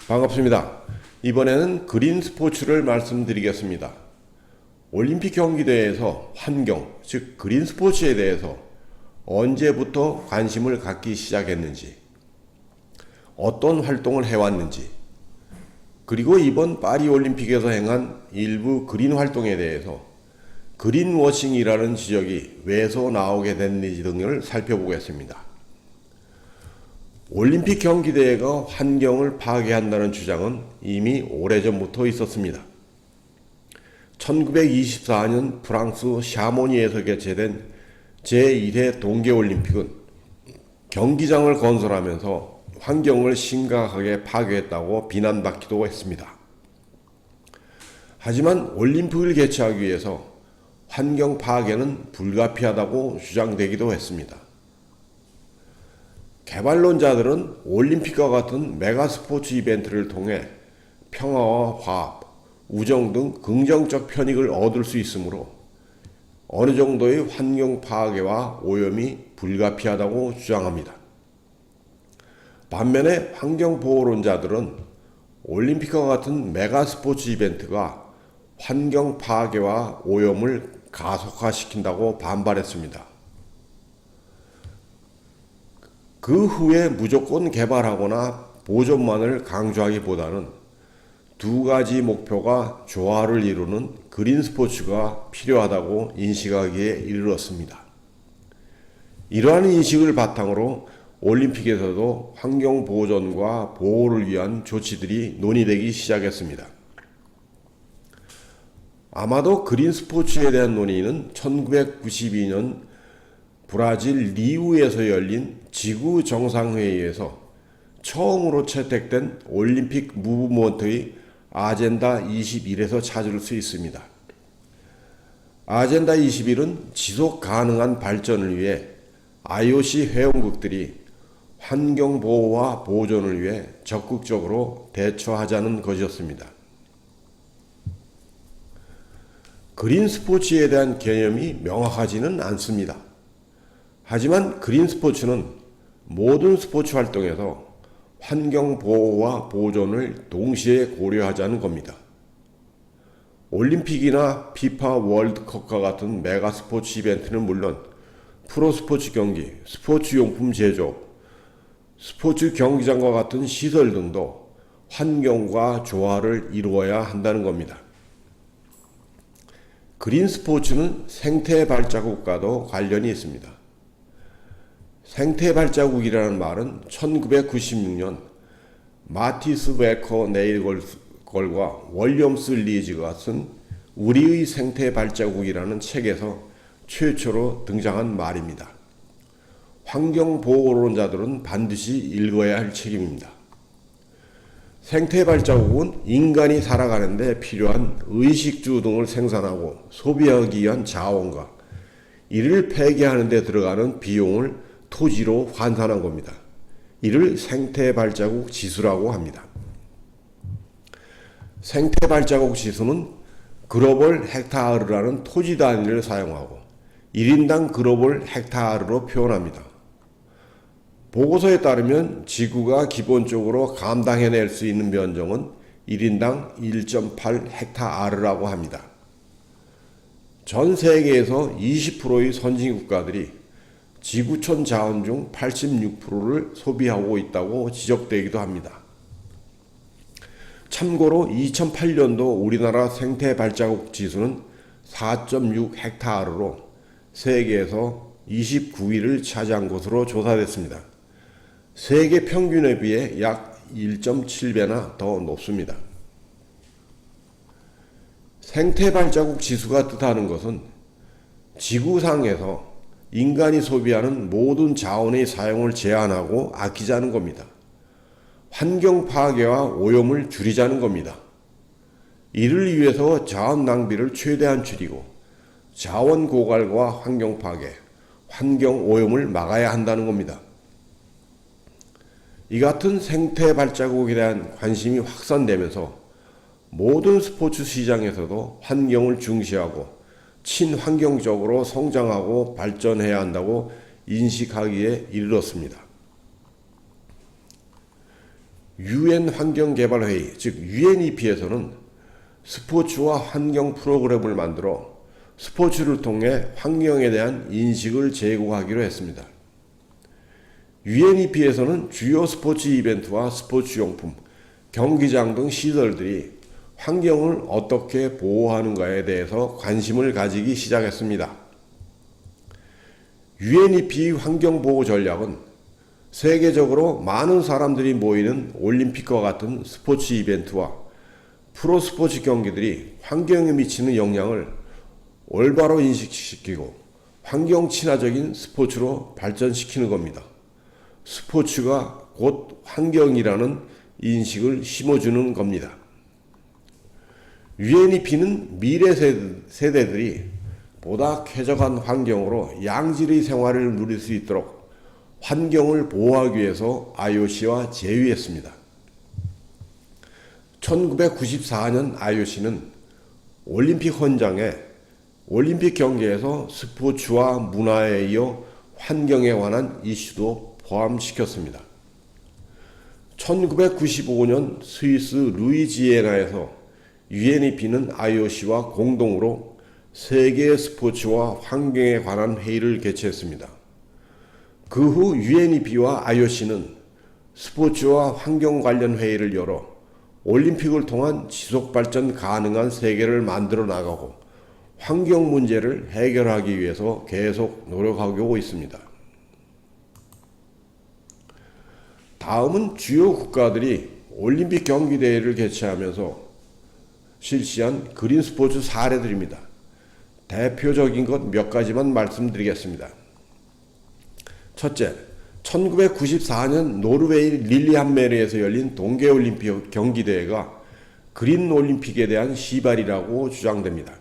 반갑습니다. 이번에는 그린 스포츠를 말씀드리겠습니다. 올림픽 경기대회에서 환경, 즉 그린 스포츠에 대해서 언제부터 관심을 갖기 시작했는지, 어떤 활동을 해왔는지, 그리고 이번 파리 올림픽에서 행한 일부 그린 활동에 대해서 그린워싱이라는 지적이 왜서 나오게 됐는지 등을 살펴보겠습니다. 올림픽 경기대회가 환경을 파괴한다는 주장은 이미 오래전부터 있었습니다. 1924년 프랑스 샤모니에서 개최된 제1회 동계올림픽은 경기장을 건설하면서 환경을 심각하게 파괴했다고 비난받기도 했습니다. 하지만 올림픽을 개최하기 위해서 환경 파괴는 불가피하다고 주장되기도 했습니다. 개발론자들은 올림픽과 같은 메가 스포츠 이벤트를 통해 평화와 화합, 우정 등 긍정적 편익을 얻을 수 있으므로 어느 정도의 환경 파괴와 오염이 불가피하다고 주장합니다. 반면에 환경보호론자들은 올림픽과 같은 메가 스포츠 이벤트가 환경 파괴와 오염을 가속화시킨다고 반발했습니다. 그 후에 무조건 개발하거나 보존만을 강조하기보다는 두 가지 목표가 조화를 이루는 그린 스포츠가 필요하다고 인식하기에 이르렀습니다. 이러한 인식을 바탕으로 올림픽에서도 환경 보존과 보호를 위한 조치들이 논의되기 시작했습니다. 아마도 그린 스포츠에 대한 논의는 1992년 브라질 리우에서 열린 지구 정상회의에서 처음으로 채택된 올림픽 무브먼트의 아젠다 21에서 찾을 수 있습니다. 아젠다 21은 지속 가능한 발전을 위해 IOC 회원국들이 환경 보호와 보존을 위해 적극적으로 대처하자는 것이었습니다. 그린 스포츠에 대한 개념이 명확하지는 않습니다. 하지만 그린 스포츠는 모든 스포츠 활동에서 환경 보호와 보존을 동시에 고려하자는 겁니다. 올림픽이나 피파 월드컵과 같은 메가 스포츠 이벤트는 물론 프로 스포츠 경기, 스포츠 용품 제조, 스포츠 경기장과 같은 시설 등도 환경과 조화를 이루어야 한다는 겁니다. 그린 스포츠는 생태 발자국과도 관련이 있습니다. 생태 발자국이라는 말은 1996년 마티스 베커 네일걸과 월리엄스 리즈가 쓴 우리의 생태 발자국이라는 책에서 최초로 등장한 말입니다. 환경보호론자들은 반드시 읽어야 할 책입니다. 생태 발자국은 인간이 살아가는 데 필요한 의식주 등을 생산하고 소비하기 위한 자원과 이를 폐기하는 데 들어가는 비용을 토지로 환산한 겁니다. 이를 생태 발자국 지수라고 합니다. 생태 발자국 지수는 글로벌 헥타르라는 토지 단위를 사용하고 1인당 글로벌 헥타르로 표현합니다. 보고서에 따르면 지구가 기본적으로 감당해낼 수 있는 면적은 1인당 1.8 헥타르라고 합니다. 전 세계에서 20%의 선진 국가들이 지구촌 자원 중 86%를 소비하고 있다고 지적되기도 합니다. 참고로 2008년도 우리나라 생태 발자국 지수는 4.6 헥타르로 세계에서 29위를 차지한 것으로 조사됐습니다. 세계 평균에 비해 약 1.7배나 더 높습니다. 생태 발자국 지수가 뜻하는 것은 지구상에서 인간이 소비하는 모든 자원의 사용을 제한하고 아끼자는 겁니다. 환경 파괴와 오염을 줄이자는 겁니다. 이를 위해서 자원 낭비를 최대한 줄이고 자원 고갈과 환경 파괴, 환경 오염을 막아야 한다는 겁니다. 이 같은 생태 발자국에 대한 관심이 확산되면서 모든 스포츠 시장에서도 환경을 중시하고 친환경적으로 성장하고 발전해야 한다고 인식하기에 이르렀습니다. UN 환경개발회의, 즉 UNEP에서는 스포츠와 환경 프로그램을 만들어 스포츠를 통해 환경에 대한 인식을 제고하기로 했습니다. UNEP에서는 주요 스포츠 이벤트와 스포츠 용품, 경기장 등 시설들이 환경을 어떻게 보호하는가에 대해서 관심을 가지기 시작했습니다. UNEP 환경보호 전략은 세계적으로 많은 사람들이 모이는 올림픽과 같은 스포츠 이벤트와 프로스포츠 경기들이 환경에 미치는 영향을 올바로 인식시키고 환경 친화적인 스포츠로 발전시키는 겁니다. 스포츠가 곧 환경이라는 인식을 심어주는 겁니다. UNEP는 미래 세대들이 보다 쾌적한 환경으로 양질의 생활을 누릴 수 있도록 환경을 보호하기 위해서 IOC와 제휴했습니다. 1994년 IOC는 올림픽 헌장에 올림픽 경기에서 스포츠와 문화에 이어 환경에 관한 이슈도 포함시켰습니다. 1995년 스위스 루이지애나에서 UNEP는 IOC와 공동으로 세계 스포츠와 환경에 관한 회의를 개최했습니다. 그 후 UNEP와 IOC는 스포츠와 환경 관련 회의를 열어 올림픽을 통한 지속발전 가능한 세계를 만들어 나가고 환경 문제를 해결하기 위해서 계속 노력하고 있습니다. 다음은 주요 국가들이 올림픽 경기대회를 개최하면서 실시한 그린 스포츠 사례들입니다. 대표적인 것 몇 가지만 말씀드리겠습니다. 첫째, 1994년 노르웨이 릴리함메르에서 열린 동계올림픽 경기대회가 그린 올림픽에 대한 시발이라고 주장됩니다.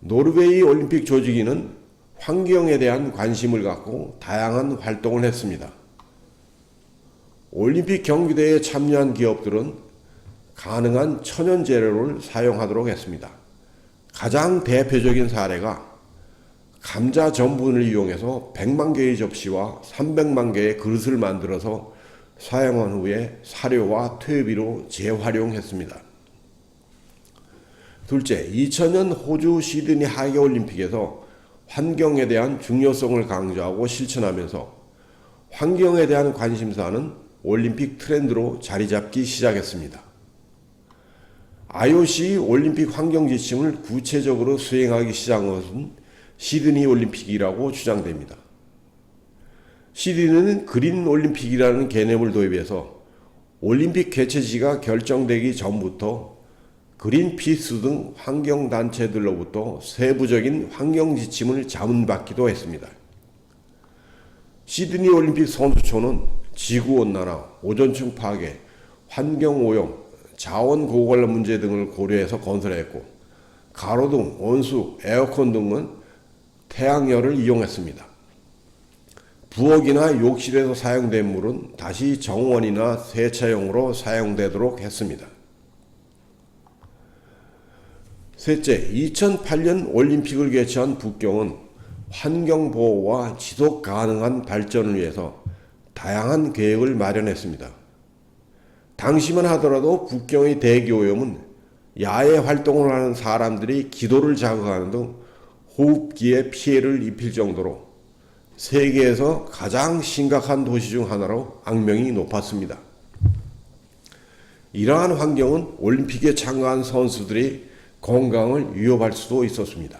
노르웨이 올림픽 조직위는 환경에 대한 관심을 갖고 다양한 활동을 했습니다. 올림픽 경기대회에 참여한 기업들은 가능한 천연 재료를 사용하도록 했습니다. 가장 대표적인 사례가 감자 전분을 이용해서 100만 개의 접시와 300만 개의 그릇을 만들어서 사용한 후에 사료와 퇴비로 재활용했습니다. 둘째, 2000년 호주 시드니 하계올림픽에서 환경에 대한 중요성을 강조하고 실천하면서 환경에 대한 관심사는 올림픽 트렌드로 자리 잡기 시작했습니다. IOC 올림픽 환경 지침을 구체적으로 수행하기 시작한 것은 시드니 올림픽이라고 주장됩니다. 시드니는 그린 올림픽이라는 개념을 도입해서 올림픽 개최지가 결정되기 전부터 그린피스 등 환경단체들로부터 세부적인 환경 지침을 자문받기도 했습니다. 시드니 올림픽 선수촌은 지구온난화, 오존층 파괴, 환경오염, 자원 고갈 문제 등을 고려해서 건설했고 가로등, 온수, 에어컨 등은 태양열을 이용했습니다. 부엌이나 욕실에서 사용된 물은 다시 정원이나 세차용으로 사용되도록 했습니다. 셋째, 2008년 올림픽을 개최한 북경은 환경보호와 지속 가능한 발전을 위해서 다양한 계획을 마련했습니다. 당시만 하더라도 북경의 대기오염은 야외 활동을 하는 사람들이 기도를 자극하는 등 호흡기에 피해를 입힐 정도로 세계에서 가장 심각한 도시 중 하나로 악명이 높았습니다. 이러한 환경은 올림픽에 참가한 선수들의 건강을 위협할 수도 있었습니다.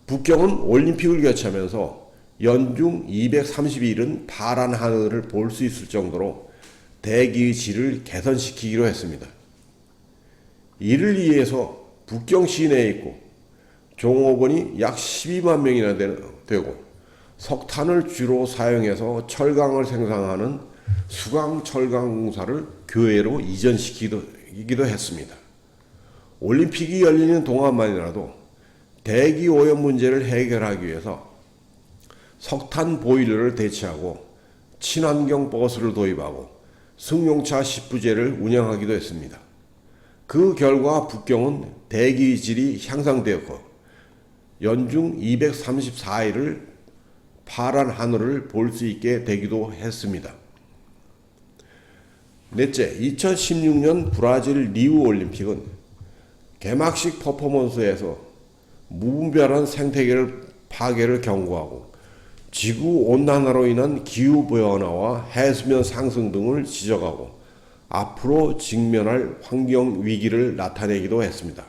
북경은 올림픽을 개최하면서 연중 230일은 파란 하늘을 볼 수 있을 정도로 대기의 질을 개선시키기로 했습니다. 이를 위해서 북경 시내에 있고 종업원이 약 12만 명이나 되고 석탄을 주로 사용해서 철강을 생산하는 수강철강공사를 교외로 이전시키기도 했습니다. 올림픽이 열리는 동안만이라도 대기 오염 문제를 해결하기 위해서 석탄 보일러를 대체하고 친환경 버스를 도입하고 승용차 10부제를 운영하기도 했습니다. 그 결과 북경은 대기 질이 향상되었고 연중 234일을 파란 하늘을 볼 수 있게 되기도 했습니다. 넷째, 2016년 브라질 리우 올림픽은 개막식 퍼포먼스에서 무분별한 생태계를 파괴를 경고하고 지구 온난화로 인한 기후 변화와 해수면 상승 등을 지적하고 앞으로 직면할 환경 위기를 나타내기도 했습니다.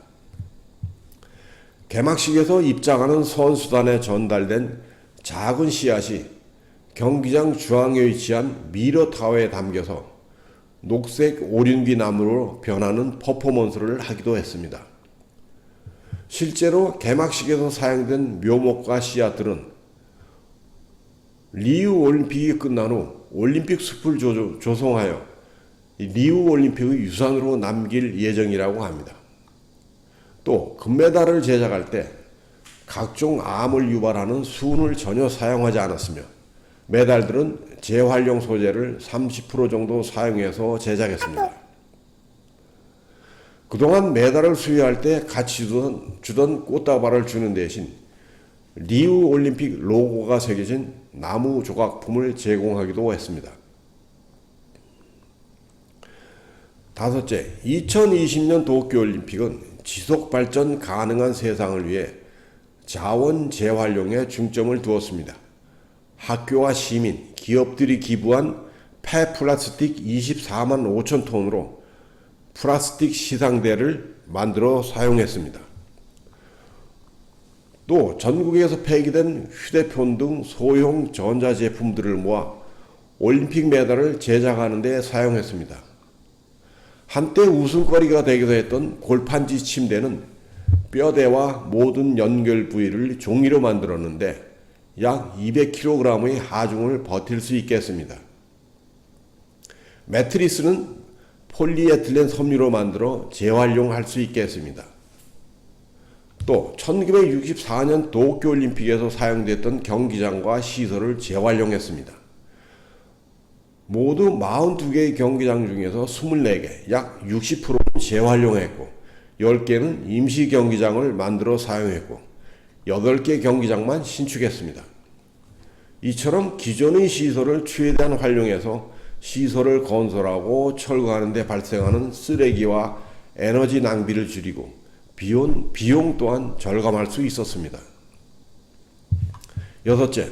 개막식에서 입장하는 선수단에 전달된 작은 씨앗이 경기장 중앙에 위치한 미러타워에 담겨서 녹색 오륜비 나무로 변하는 퍼포먼스를 하기도 했습니다. 실제로 개막식에서 사용된 묘목과 씨앗들은 리우 올림픽이 끝난 후 올림픽 숲을 조성하여 리우 올림픽의 유산으로 남길 예정이라고 합니다. 또 금메달을 제작할 때 각종 암을 유발하는 순을 전혀 사용하지 않았으며 메달들은 재활용 소재를 30% 정도 사용해서 제작했습니다. 그동안 메달을 수여할 때 같이 주던 꽃다발을 주는 대신 리우 올림픽 로고가 새겨진 나무 조각품을 제공하기도 했습니다. 다섯째, 2020년 도쿄올림픽은 지속 발전 가능한 세상을 위해 자원 재활용에 중점을 두었습니다. 학교와 시민, 기업들이 기부한 폐플라스틱 24만 5천 톤으로 플라스틱 시상대를 만들어 사용했습니다. 또 전국에서 폐기된 휴대폰 등 소형 전자제품들을 모아 올림픽 메달을 제작하는 데 사용했습니다. 한때 웃음거리가 되기도 했던 골판지 침대는 뼈대와 모든 연결 부위를 종이로 만들었는데 약 200kg의 하중을 버틸 수 있겠습니다. 매트리스는 폴리에틸렌 섬유로 만들어 재활용할 수 있겠습니다. 또 1964년 도쿄올림픽에서 사용됐던 경기장과 시설을 재활용했습니다. 모두 42개의 경기장 중에서 24개, 약 60%는 재활용했고 10개는 임시 경기장을 만들어 사용했고 8개 경기장만 신축했습니다. 이처럼 기존의 시설을 최대한 활용해서 시설을 건설하고 철거하는 데 발생하는 쓰레기와 에너지 낭비를 줄이고 비용 또한 절감할 수 있었습니다. 여섯째,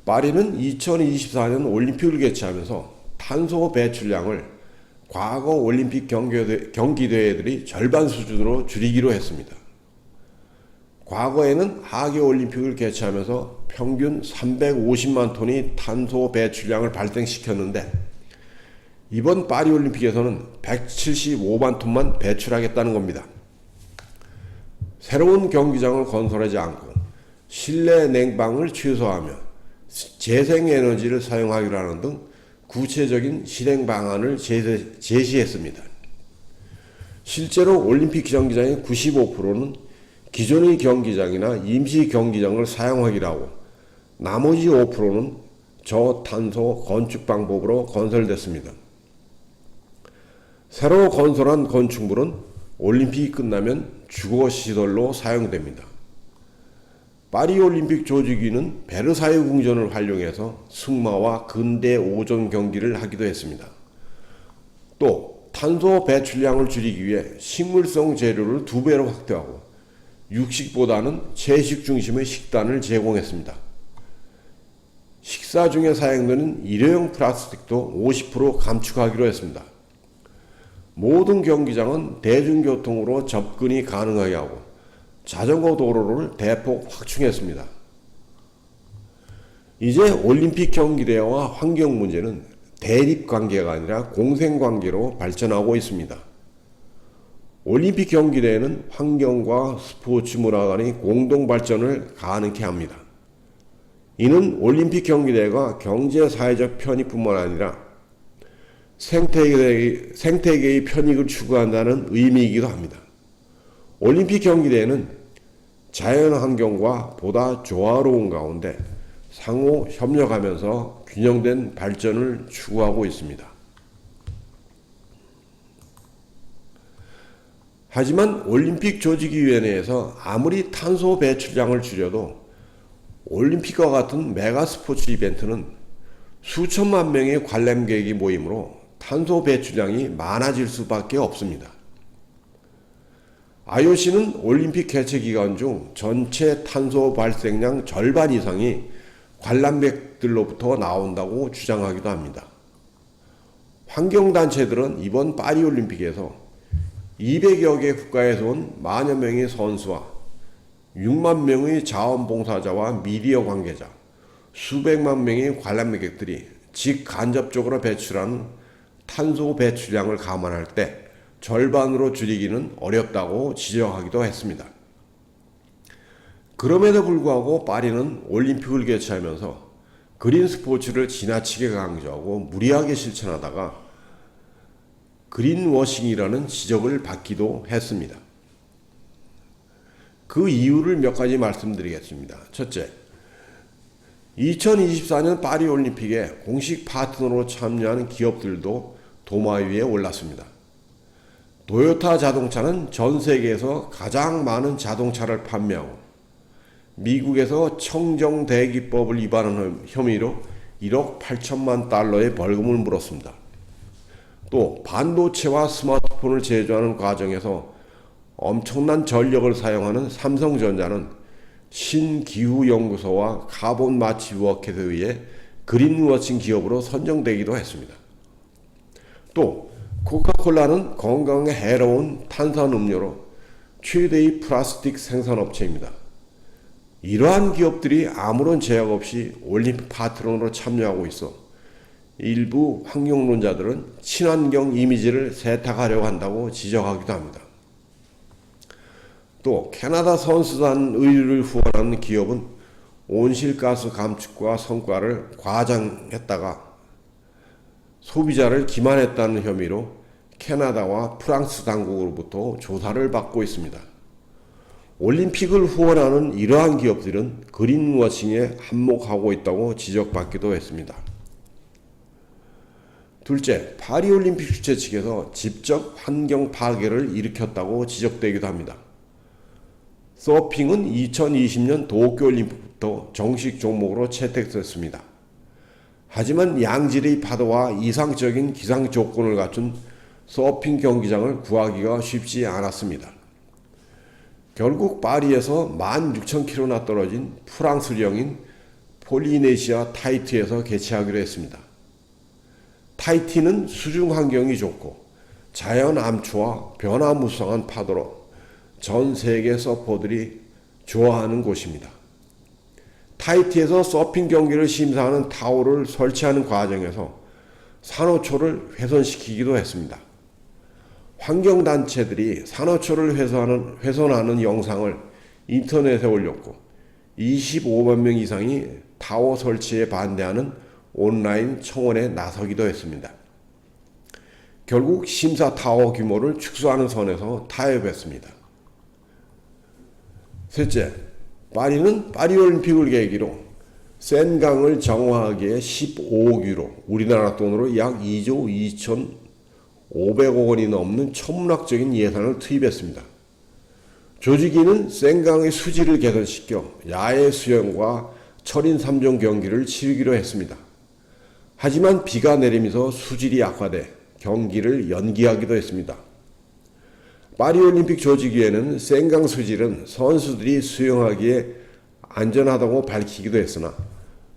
파리는 2024년 올림픽을 개최하면서 탄소 배출량을 과거 올림픽 경기대회들이 절반 수준으로 줄이기로 했습니다. 과거에는 하계올림픽을 개최하면서 평균 350만 톤의 탄소 배출량을 발생시켰는데 이번 파리올림픽에서는 175만 톤만 배출하겠다는 겁니다. 새로운 경기장을 건설하지 않고 실내 냉방을 최소화하며 재생에너지를 사용하기로 하는 등 구체적인 실행 방안을 제시했습니다. 실제로 올림픽 경기장의 95%는 기존의 경기장이나 임시 경기장을 사용하기로 하고 나머지 5%는 저탄소 건축 방법으로 건설됐습니다. 새로 건설한 건축물은 올림픽이 끝나면 주거시설로 사용됩니다. 파리올림픽 조직위는 베르사유 궁전을 활용해서 승마와 근대 오전 경기를 하기도 했습니다. 또 탄소 배출량을 줄이기 위해 식물성 재료를 2배로 확대하고 육식보다는 채식 중심의 식단을 제공했습니다. 식사 중에 사용되는 일회용 플라스틱도 50% 감축하기로 했습니다. 모든 경기장은 대중교통으로 접근이 가능하게 하고 자전거 도로를 대폭 확충했습니다. 이제 올림픽 경기대회와 환경 문제는 대립 관계가 아니라 공생 관계로 발전하고 있습니다. 올림픽 경기대회는 환경과 스포츠 문화 간의 공동 발전을 가능케 합니다. 이는 올림픽 경기대회가 경제 사회적 편익뿐만 아니라 생태계의 편익을 추구한다는 의미이기도 합니다. 올림픽 경기대회는 자연환경과 보다 조화로운 가운데 상호 협력하면서 균형된 발전을 추구하고 있습니다. 하지만 올림픽 조직위원회에서 아무리 탄소 배출량을 줄여도 올림픽과 같은 메가 스포츠 이벤트는 수천만 명의 관람객이 모이므로 탄소 배출량이 많아질 수밖에 없습니다. IOC는 올림픽 개최 기간 중 전체 탄소 발생량 절반 이상이 관람객들로부터 나온다고 주장하기도 합니다. 환경단체들은 이번 파리올림픽에서 200여 개 국가에서 온 만여 명의 선수와 6만 명의 자원봉사자와 미디어 관계자, 수백만 명의 관람객들이 직간접적으로 배출하는 탄소 배출량을 감안할 때 절반으로 줄이기는 어렵다고 지적하기도 했습니다. 그럼에도 불구하고 파리는 올림픽을 개최하면서 그린 스포츠를 지나치게 강조하고 무리하게 실천하다가 그린워싱이라는 지적을 받기도 했습니다. 그 이유를 몇 가지 말씀드리겠습니다. 첫째, 2024년 파리올림픽에 공식 파트너로 참여하는 기업들도 도마 위에 올랐습니다. 도요타 자동차는 전 세계에서 가장 많은 자동차를 판매하고 미국에서 청정대기법을 위반한 혐의로 1억 8천만 달러의 벌금을 물었습니다. 또 반도체와 스마트폰을 제조하는 과정에서 엄청난 전력을 사용하는 삼성전자는 신기후연구소와 카본 마치 워켓에 의해 그린워싱 기업으로 선정되기도 했습니다. 또 코카콜라는 건강에 해로운 탄산음료로 최대의 플라스틱 생산업체입니다. 이러한 기업들이 아무런 제약 없이 올림픽 파트너로 참여하고 있어 일부 환경론자들은 친환경 이미지를 세탁하려고 한다고 지적하기도 합니다. 또 캐나다 선수단 의류를 후원하는 기업은 온실가스 감축과 성과를 과장했다가 소비자를 기만했다는 혐의로 캐나다와 프랑스 당국으로부터 조사를 받고 있습니다. 올림픽을 후원하는 이러한 기업들은 그린워싱에 한몫하고 있다고 지적받기도 했습니다. 둘째, 파리올림픽 주최 측에서 직접 환경 파괴를 일으켰다고 지적되기도 합니다. 서핑은 2020년 도쿄올림픽부터 정식 종목으로 채택됐습니다. 하지만 양질의 파도와 이상적인 기상 조건을 갖춘 서핑 경기장을 구하기가 쉽지 않았습니다. 결국 파리에서 16,000km나 떨어진 프랑스령인 폴리네시아 타히티에서 개최하기로 했습니다. 타히티는 수중 환경이 좋고 자연 암초와 변화무쌍한 파도로 전 세계 서퍼들이 좋아하는 곳입니다. 타히티에서 서핑 경기를 심사하는 타워를 설치하는 과정에서 산호초를 훼손시키기도 했습니다. 환경단체들이 산호초를 훼손하는 영상을 인터넷에 올렸고 25만 명 이상이 타워 설치에 반대하는 온라인 청원에 나서기도 했습니다. 결국 심사 타워 규모를 축소하는 선에서 타협했습니다. 셋째, 파리는 파리올림픽을 계기로 센강을 정화하기에 15억 유로, 우리나라 돈으로 약 2조 2,500억 원이 넘는 천문학적인 예산을 투입했습니다. 조직위는 센강의 수질을 개선시켜 야외 수영과 철인 3종 경기를 치르기로 했습니다. 하지만 비가 내리면서 수질이 악화돼 경기를 연기하기도 했습니다. 파리올림픽 조직위에는 센강 수질은 선수들이 수영하기에 안전하다고 밝히기도 했으나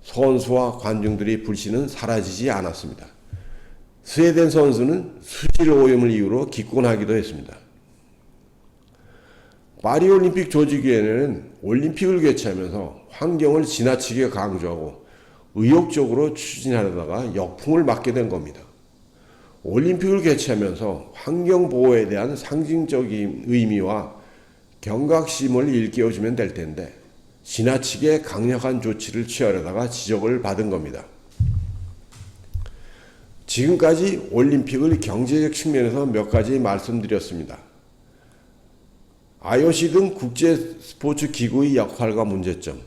선수와 관중들의 불신은 사라지지 않았습니다. 스웨덴 선수는 수질 오염을 이유로 기권하기도 했습니다. 파리올림픽 조직위원회는 올림픽을 개최하면서 환경을 지나치게 강조하고 의욕적으로 추진하려다가 역풍을 맞게 된 겁니다. 올림픽을 개최하면서 환경보호에 대한 상징적인 의미와 경각심을 일깨워주면 될 텐데 지나치게 강력한 조치를 취하려다가 지적을 받은 겁니다. 지금까지 올림픽을 경제적 측면에서 몇 가지 말씀드렸습니다. IOC 등 국제 스포츠 기구의 역할과 문제점,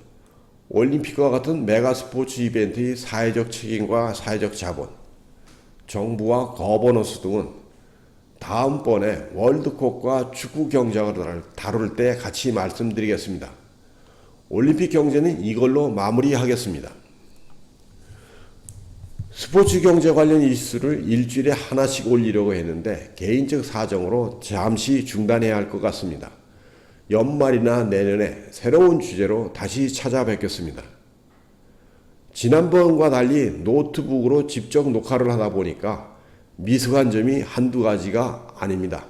올림픽과 같은 메가 스포츠 이벤트의 사회적 책임과 사회적 자본, 정부와 거버넌스 등은 다음번에 월드컵과 축구 경쟁을 다룰 때 같이 말씀드리겠습니다. 올림픽 경제는 이걸로 마무리하겠습니다. 스포츠 경제 관련 이슈를 일주일에 하나씩 올리려고 했는데 개인적 사정으로 잠시 중단해야 할 것 같습니다. 연말이나 내년에 새로운 주제로 다시 찾아뵙겠습니다. 지난번과 달리 노트북으로 직접 녹화를 하다 보니까 미숙한 점이 한두 가지가 아닙니다.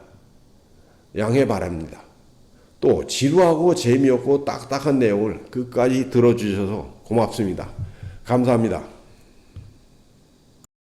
양해 바랍니다. 또 지루하고 재미없고 딱딱한 내용을 끝까지 들어주셔서 고맙습니다. 감사합니다.